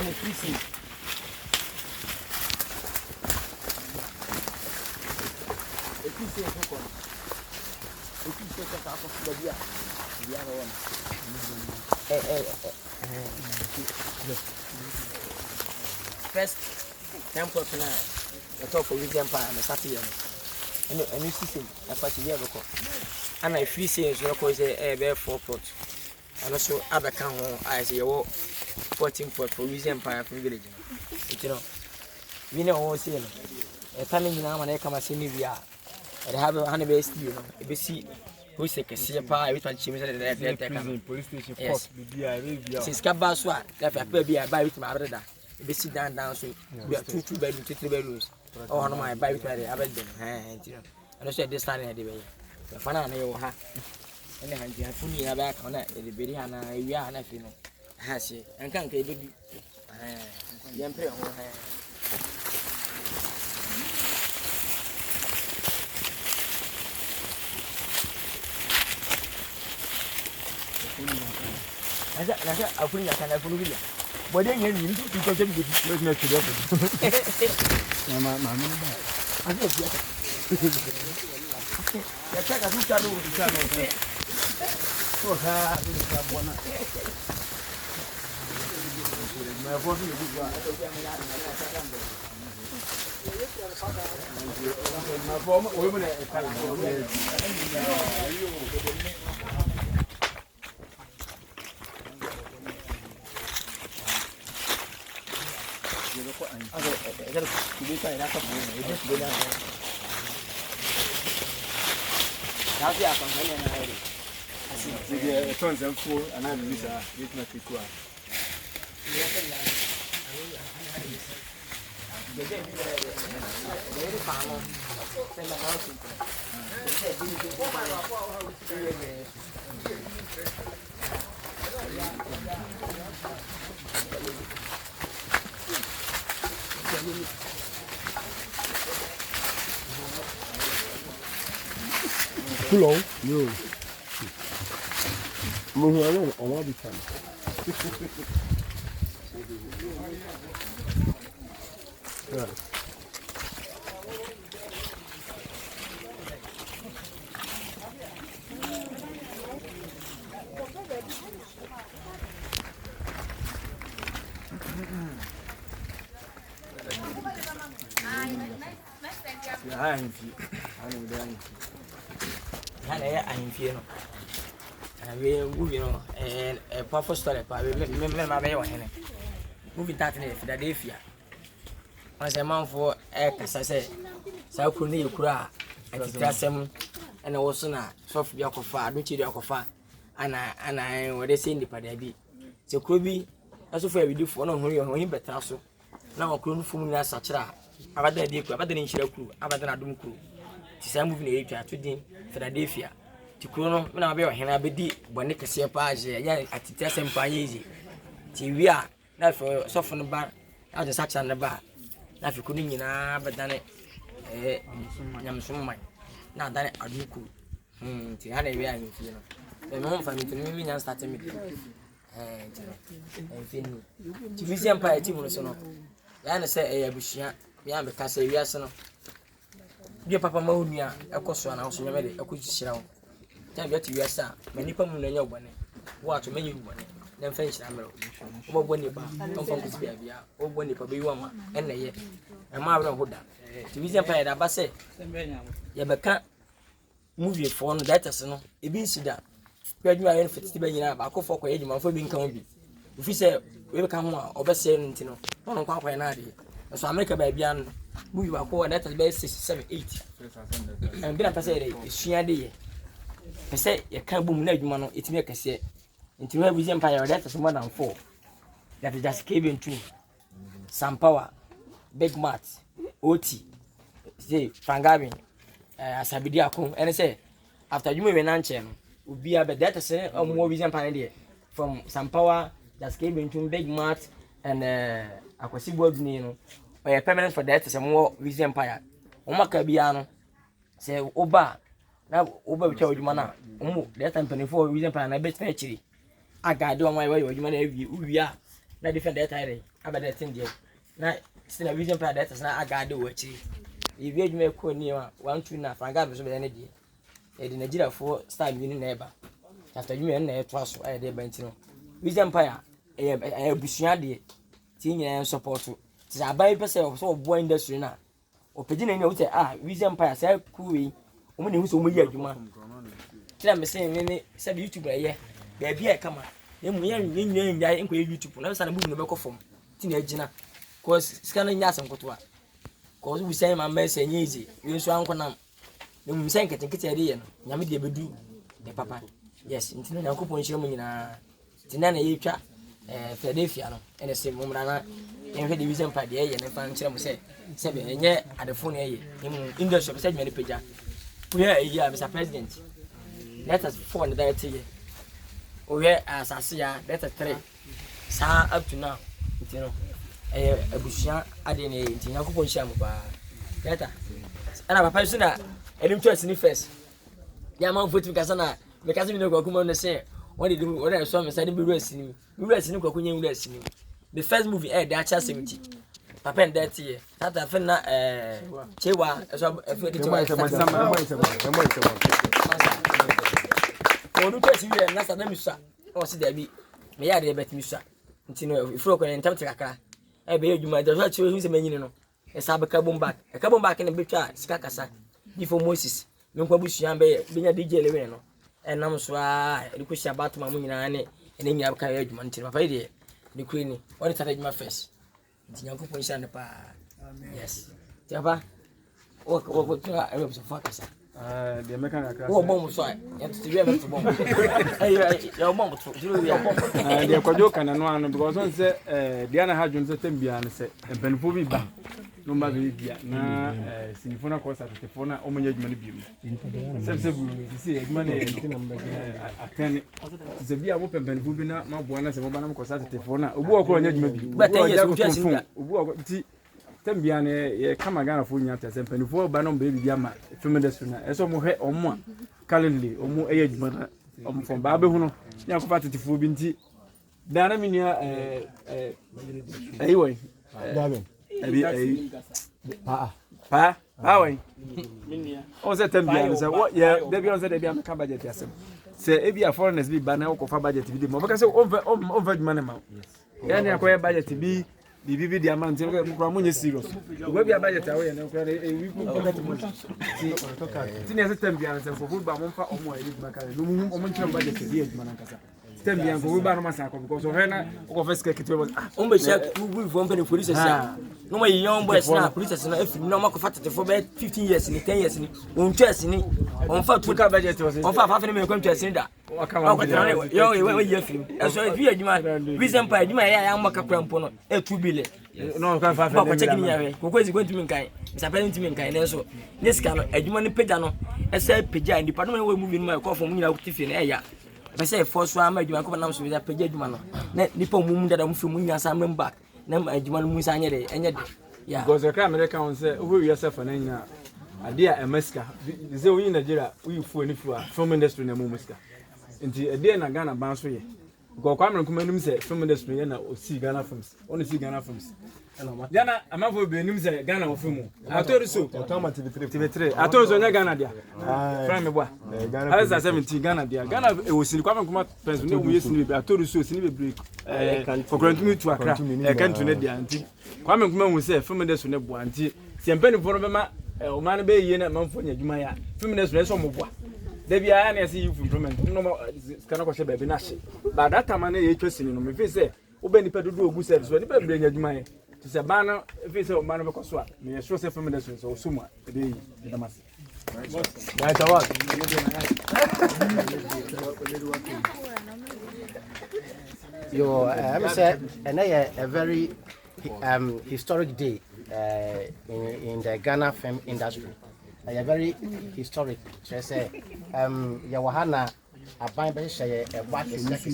the free seat. If you say hook on, if you say that out of the other one. First, temple tonight, the top of the empire and the Saturday. And you see, a party here, and I free sales records a bear 4 pot. And also, other can I say, 14 pot for Louis Empire from village. You know, we know all sale. A turning now and I come and see me. We are. I have a honey based, you know, a BC who is a cassia pie with a chimney police station. Yes, since Cabaswa, that I pay a buy with my brother. A BC down, so we are 2 bedrooms, 3 bedrooms. Oh, no, my buy with my other than hand, you know. And I said this time at the way. The fun I know her. And then I fully have back on that, the Biriana, we are nothing. Has she? And can't get it. Young prayer on her. I said, I put in a can of Bolivia. But then you need to contribute to the next to I check a good shadow with the channel. So, my voice is good. My former woman Hello. No. No, I want to come. Yeah. I'm feeling. You know, and a powerful story. Remember my baby. Moving that in Philadelphia. As a man for as I said, so could you cry and tell them and also not soft Yakofa, don't you Yakofa, and I what they say in the Padabi. So could be as if we do for no him better also. Now, couldn't fool me as such. About the day, about the initial crew, about the Adum crew. To moving area to din Philadelphia. To Chrono, when I be a Henabedi, when they see a page, at the test and Paisi. Till we are not for soften the bar, out of such on the bar. Now, if you couldn't, but done it, Yamsum mine. Now that I do cool. Till how they are in Fino. The moment for me to me and start me. And Finn. To be the Empire team was no. I say a bushia, beyond the Castle, yes, no. Dear Papa Monia, a cosso and also made a good show. Tell you to your son, many people in your bonnet. What to many one, then finish Amero. Or when you come from this baby, or when you be woman, and a year. And Marvel Huda. To be the Empire, I say, Yabaka movie for that as no, it be Sida. Where you are in 50 billion, I call for Quaidman for being coming. If you say, we become one, or best saying, no, Kwaku. So I make a baby and move our core that is best 6, 7, 8. And then I say, it's she idea. I say, you can't boom leg man, it's make a say. Into every empire that is more than 4. That is just K.Bentum. Some power, big mats, OT, say, Frangabin, Sabidiakum, and I say, after you may answer, would be a bed that is a more vision pioneer from some power, just K.Bentum, big mats, and I could see what you or a permanent for that is a more vision empire. Omaka Biano say, Oba, now over with your mana, that time 24 vision empire, and I bet fetchy. I got on my way, you man, we are na defend that tire aba that thing there na still vision plan that na agade wo achi if you me ko ni 1 2 na franga be so be na die e di Nigeria for style bi ni na eba after you na e to aso e dey banti no vision plan e busua de ti nyina support ti abai pese so bo industry na opedi na ni o te vision plan say kuwi o mo ne hu so mo yi adwuma tira me say me say YouTube ye ba bia e kama emu ya nyanya enko YouTube na say na bu no be ko fom ti na agina cause scan nya asem koto a cause we say my message easy you so anko na me say nkete de ye no nyame de bedu de papa yes ntino na kopon hire mu nyina tina na ye twa Philadelphia no ene se mo mra na enhwe division pa de ye ne fa nkire mu say se be enye adefo na ye emu industry say me peja we are here Mr President let us 4 that year we are asase ya let us 3 sa up to now ntino abusia ade ne nti yakopon hia mu ba data ana papa so na enim church ni first ya man vote because na because me no Kwaku Manu say what did what I saw me say be race ni Kwaku nya race ni the first movie the actual 70 papa and that year tata fe na chewa so efe de chewa onu church we na sa na mi sha o si da bi me ya de bet mi sha nti no ifro ko ntam te kakra be adwuma da so chiwe hu se manyini no esa be carbon back ne betwa sika kasa before Moses me nkwa busua be nya DJ Lilwin no enam so a edikushia batuma mu nyina ne ene nyina ka adwuma nti papa ide de kwini woni tata adwuma first nti nyanko sha ne pa yes tiaba o twa e so focus de meka na class o bom so ya to be me to bom ya bom to jiro ya de Kwadwo kana no ano because on say dia na hadwon say tambia ne say empanfo bi ba no ma be bia na sinifo na kosa tetefo na o manya adwuma ne bi mu se bu si adwuma ne atene se bia mo empanfo bi na maboa na se mo ba na kosa tetefo na obu okoro anya adwuma bi obu okoro ti tambia ne ye kama Ghana fo nya ta se empanfo ba no be bia ma feminist na eso mo he omo calendly omo eya adwuma na omo fo ba be hu no nya ko fa tetefo bi nti dana minia ayi Gavin abi pa wai minia o se tambia se what yeah debi on se debi am ka budget yasem se ebi a foreigners bi ba na ko fa budget bi de mo baka se on va money ma yani akoye budget bi bibi di amount ko mo nye serious we bi a budget awe na ko we ko pocket money ti ne se tambia se fo ba mo fa omo ayi bi maka no mo mo ntira budget bi e na Nkansah tambia ko we ba no masako because o hena o first ke kitwe on be check we for open police sia no my young boys na police na if no ma ko fatete for 15 years ni 10 years ni on chess ni on fa to ka budget on fa fa me ko chess ni da o ka yo we ye film so if you adwuma reason pa adwuma ya maka krampo no 2 billion no ka fa ko check ni ya ko ko ezi ko ntimi nkan Mr President nkan ne so ne ska no adwuma ni pega no esa pega ndi pa no we movie no ko fo mu nyina tifi na ya say force wa ma adwuma ko na so be da page adwuma no na nipa mum dada mu fi mu nyasa member na adwuma no mu sa anye de enye de yeah because the America on say who yourself na nya ade a emeska ze we in Nigeria we fu ani fu a film industry na mu meska nti ade na Ghana ban so ye because Kwame Nkumanum say film industry ye na o see Ghana films on see Ghana films Ghana amafo be nim say Ghana o film atori so TV3 atori so nya Ghana dia from me boa Ghana 17 Ghana dia Ghana e wo sini Kwame Nkumanum pension no mu ye sini be atori so sini be break for continue to Accra e kan to ne dia nti Kwame Nkumanum say film industry ne boa nti se mpani for no be ma o man be yie na manfo nya dwuma ya film industry so mo boa da bia na say youth improvement no mo kana ko she be na she ba that time na ye twesini no me fe say wo be nipa dodo ogu service wo nipa be nya dwuma ya to say ba na fe say o man be ko so a me sure say film industry so so mu e dey e damasi right award yo I say and a very historic day in the Ghana film industry. A very historic. So say ya wahana aban be share e wa kesi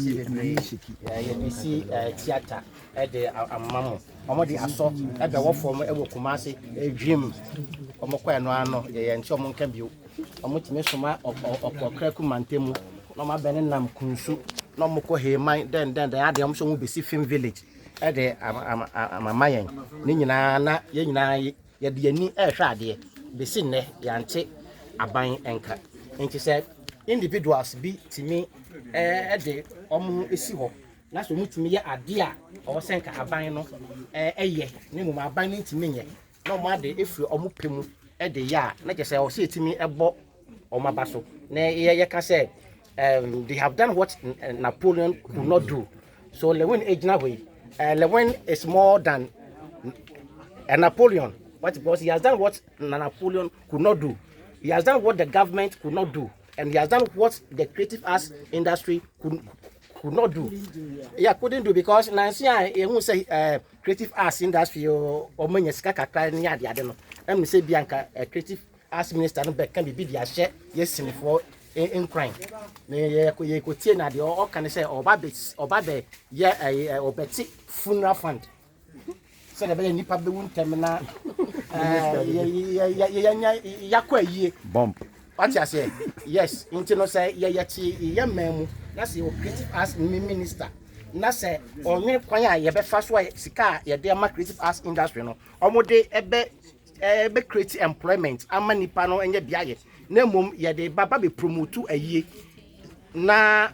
you see theater at the amamo omo di aso e be wo form e wo Kumasi e dream omo kwa no ano ye nti omo nka bio omo time soma okokra ku mantemu no ma bene nam kunsu no moko he man then the ade am so be see film village e de amamayen ni nyina na ye nyina ye de ani e hwe ade be si ne yante aban enka nti say individuals be timi de omu esi ho na so mutimi ye ade a o senka aban no eye ne mu aban ni timi nye na mo ade efiri omu pemu e de ya na je say o se timi ebo omu abaso na ye ka say they have done what Napoleon could not do. So Lilwin Ejinahwe, Lilwin is more than Napoleon. What because he has done what Napoleon could not do. He has done what the government could not do, and he has done what the creative arts industry could not do. Yeah, couldn't do because Nancy, you say creative arts industry or many skaka ni adi adeno. I'm say Bianca, creative arts minister, no can be the share yes for. In crime. Ye could see na the or can say or babe yeah or betty funeral fund. So the nipa be won terminal yakwa ye bump. What you say? Yes, into no say ye memu. That's your creative arts minister. Na say onye kwan ye be fa so sika ye de ma creative arts industry no. Omode ebe create employment ama nipa no enye biaye. Na mum ye de baba be promote aye na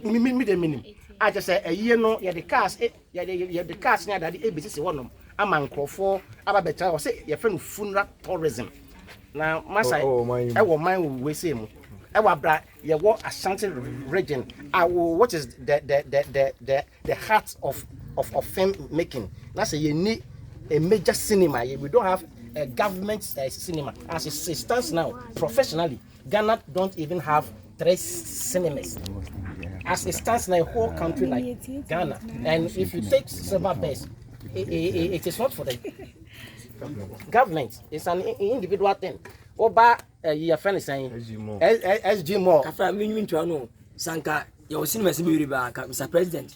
me de minim I just say aye no ye de cars ye de cars na dade ebisi wonom ama nkrofo aba beta o say ye friend funeral tourism na masa e wo man we say mu e wa bra ye wo Ashanti region what is the heart of film making na say ye need a major cinema. We don't have a government cinema. As it stands now, professionally, Ghana don't even have 3 cinemas. As it stands now, a whole country like Ghana. And if you take silver base, it is not for the government. It's an individual thing. Oba, your friend is saying, SG more. After me, you to know, Sanka, your cinema is Mr. President.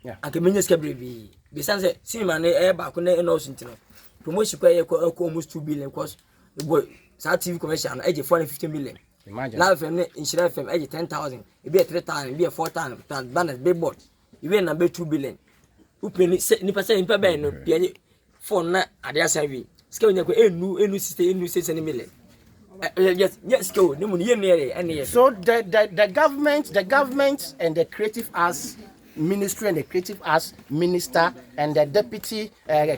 Yeah. I can manage Cabri. Besides, cinema, back on the promotion pay almost 2 billion cost. The boy, TV commercial, age 450 million. Imagine. Live FM, insurance FM, age 10,000. It be a 3,000, it be a 4,000, banners, billboard. You be a number 2 billion. Who pay Nipasa in Pabay, no, Piani, for not at the SIV. Scale a new system, any million. Yes, go, no money near any. So the government and the creative arts ministry and the creative arts minister and the deputy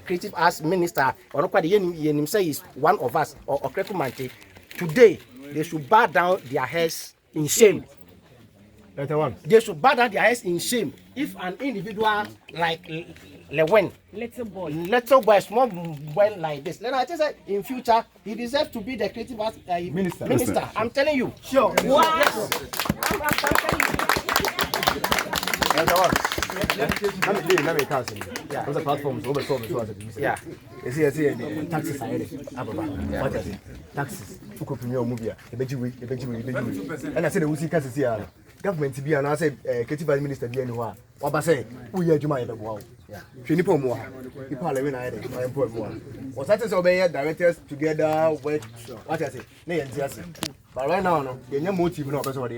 creative arts minister or the say is one of us or Kwaku Manu. Today they should bow down their heads in shame. They should bow down their heads in shame. If an individual like Lilwin, little boy, small boy like this, then I just say in future he deserves to be the creative arts minister. I'm telling you. Sure. Wow. Yes. I'm telling you. Let me count. Yeah. Those are platforms over so yeah. You see, taxes are what is it? Taxes. Fuku premier movie. Ebeji. And I said the Uzi taxes here. Government to be and I said creative minister be anywhere. What I say, who you juma ebe yeah. Shinipo mo. People are living ahead. I employ more. Was that obey directors together with what I say? Nay and but right now, no, the motive no person what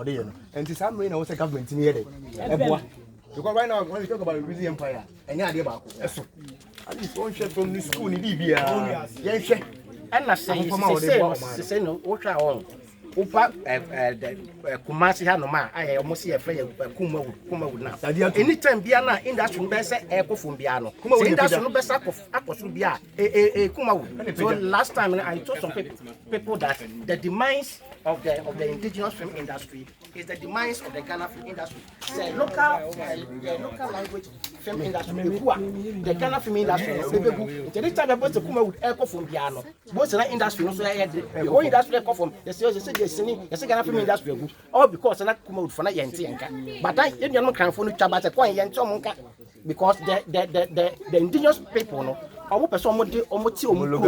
they know. And to some way, I was a government in here. Because right now, when we talk about the British Empire, and yeah, about at least one chef from the school in Libya. Yes, and I say no, what I own. Upa Kumasi Hanoma, I almost see a friend Kumawood now. Anytime Biana industry best echo from Biano. Industry best Akosubia, Kumawood. So last time I told some people that the demise of the indigenous film industry is the demise of the Ghana film industry. The local language film industry, the Ghana film industry, the time about the Kumawood echo from Biano. Both the industry, the whole industry echo from the yes, Ghana film industry, all because I come out for na yenti. But I you no can phone chaba se kwan yenti omonka because the indigenous people no omo person omo ti omo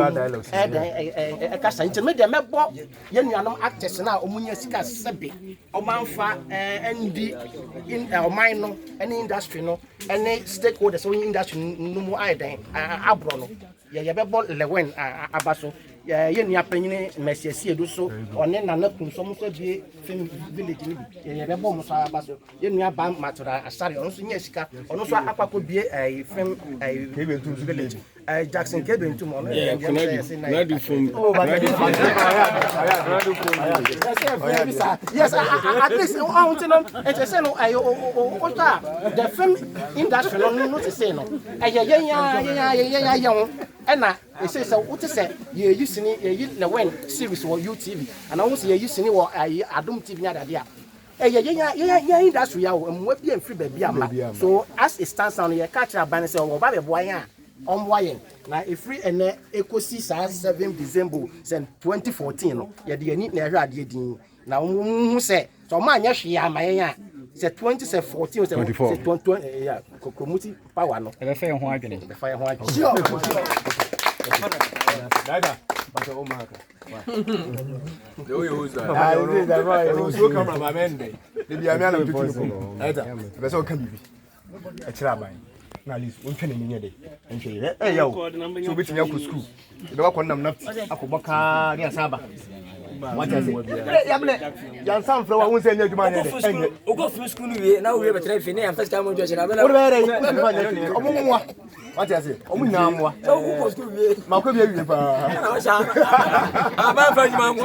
kasa nti me de mebo ye nuanom actors na omunya sika sebe omanfa ndi in oman no any industry no any stakeholders so industry no mu aidan abro no ye bebo Lilwin abaso ye nua panyine mesiasie do so one na kunsom so bi film village ni ye be bom so aba so ye nua ba matura asare ono so nya sika ono so akwakọ bie film K.Bentum village Jckson K.Bentum ono Nadu from yes at least on tino e say no the film industry no to say no ye na e say so what say ye usini ye liwin series or UTV and I want say ye usini wo Adom TV na dade a industry ya mwa bi amfiri ba bi ama so as it stands on ye catch aban say wo ba be boy a omwayen na efri ene ekosi sa 7 December 2014 no ye de ani na ehwe ade din na hu say so ma anya hwe ya amayen a say 2014 say 2020 ya kokomuti power no e be fa ho adwene sure Dada but o maka yo who's that so camera ma mende de bia me ana tutu ko dada be so ka bibi e kira ban na list won twene nyenye de enhwe yawo so bitimi akọ school de wakọ nam na akọbọka ni asaba wata se ya mle ya sam fro wa won se nya adwuma ne de enye o go from school we na we betre fi ne am first time on just na be na o be re omumwa wata se omu nyina amwa so o go school we makọ bi awie pa na o sha aba fa juma mo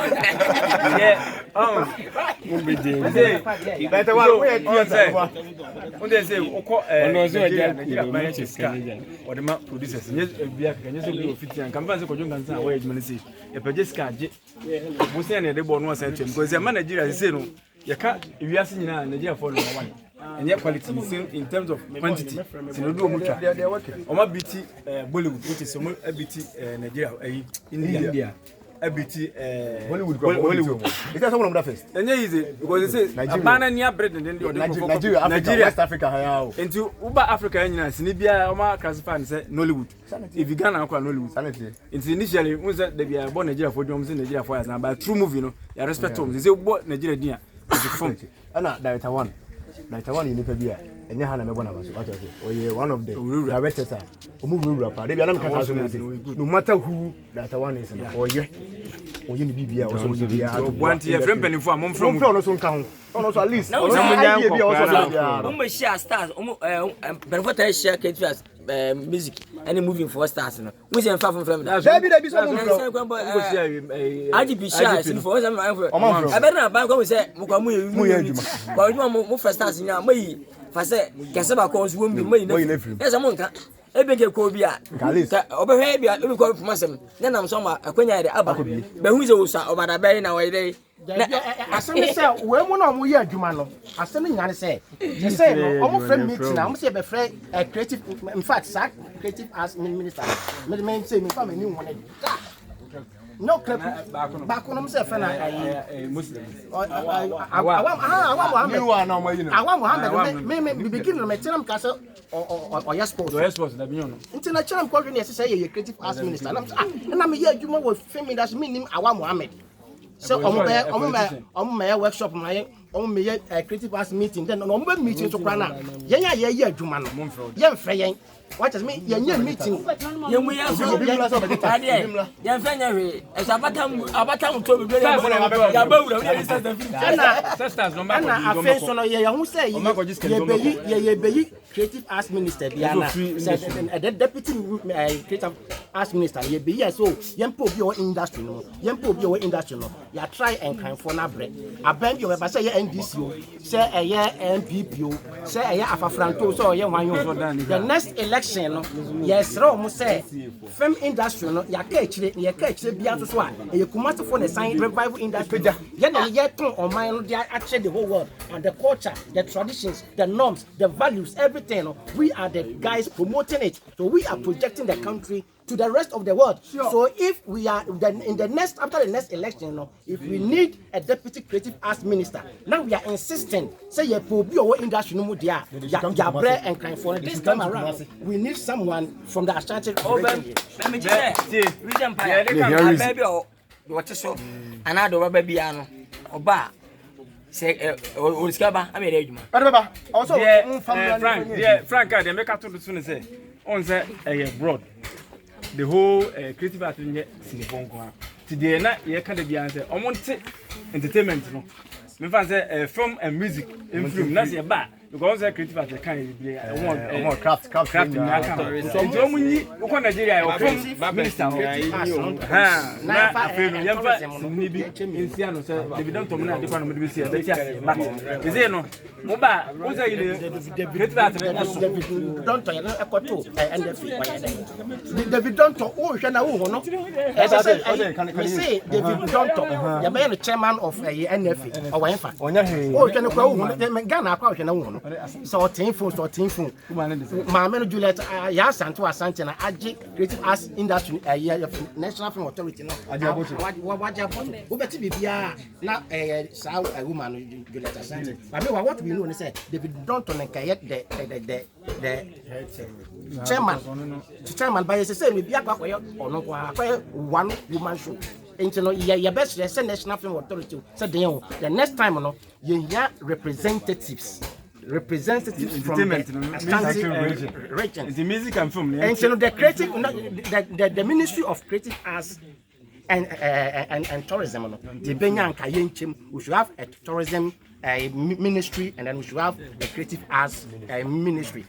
better one we theater onde say ukọ ono so Nigeria or the map producers yes bia kan so bi ofiti kan ban say Kwadwo Nkansah wa ejuma ne say e pejesica age mo say na de bo no say twem because man Nigeria say no ye ka ewiase nyina Nigeria for number 1 and yet quality in terms of quantity so do mo twa o ma biti Bollywood which is mo biti Nigeria India abiti Hollywood it is one of the first and easy because they say abana near bread and then Nigeria West Africa how into uba Africa nyina sini bia o ma classify and say Nollywood if you Ghana akwa Nollywood into initially we say they be born Nigeria for jom say Nigeria for years now but true movie no ya respect them they say what Nigeria dia is from ana director one in Nigeria enya ha na me bona baso what say oye one of the directors omu pa dey be anam kasa so no matter who director one is oye ni bibia o so bibia one year friend penifo am from no so nka ho no so at least no idea bia o so bibia o share stars o penifo ta share K2 music any moving for stars no we say fa from that there be some from IGP share sin for some e be na ban ko we say mo kwa mu yeduma kwa yeduma mo first stars nya mai fa say kese ba ko so mo mai na e say mo nka ebeke ko bia obehwe bia ebi ko fumasem na nam so ma akwanya de aba be hu ze usa obada be na we dey asem say we mu na mo ye adwuma no asem nyane say je say no omo frame meeting na omo say be free creative in fact sack creative as minister me say me fa me ni won no clip back on himself and Muslim awam Muhammad me begin me tell am kase or yes sports na binyo no international call ni say ye creative arts minister na me ye adwuma wo film industry me nim awam Muhammad so omo me workshop my omo me ye creative arts meeting then omo be meeting so kra na ye ye adwuma no ye mfre yen what is me ye meeting ye mu ya so ye mfanya we abatam to be ya bawura we sisters no ma na afen so no ye hu say ye be creative arts minister biana the deputy creative arts minister ye be here so ye mpo bi o industry no ya try and kind for na bre aban bi o be say ye NDC o say eye MPP o say eye afafranto so ye hwan yo the next election no yes ro mo say film industry no ya ka ekire bia so a ye kumase for the sign revival industry ye na ye ton on man no dey actually the whole world and the culture the traditions the norms the values everything no we are the guys promoting it so we are projecting the country to the rest of the world. Sure. So if we are in the next after the next election, no, if we need a deputy creative arts minister, now we are insisting. Say ye pobi or industry no more dia bread and kind for this time around. We need someone from the Ashanti region. Let me say, region pa. Baby or what so? Another baby ano. Oba. Say o skaba am here adwuma. Baba. Also Frank, they make out to the say. On say broad. the whole creative art in Sinipon. Today, na ye kind of be answer. Omonte entertainment no. Me fan say film and music in film. That's your bad. Because creative art can be more craft so omunyi uko Nigeria yo film minister na afenu yemfa ni bi insia no say David Dontom na de fa no be say be tia but is no mo ba o say ile creative art David Dontom ya ekoto NFA David Dontom o hwe na wo ho no we say David Dontom ya be the chairman of NFA o wanfa Onya he. o hwe no kwa wo ho Ghana akwa hwe na wo no so team phone Maame no Juliet ya santo asante na age creative arts industry national film authority no waja wo beti bibia na sa woman Juliet asante but me what we know say David Dontom Nkansah the chairman by say me bia kwa ono kwa one woman show into no ya best national film authority say the next time no ye representatives from the region. The music and film. And so the creative, the Ministry of Creative Arts and Tourism. The Benyanka Yenchim, we should have a tourism ministry, and then we should have a creative arts ministry.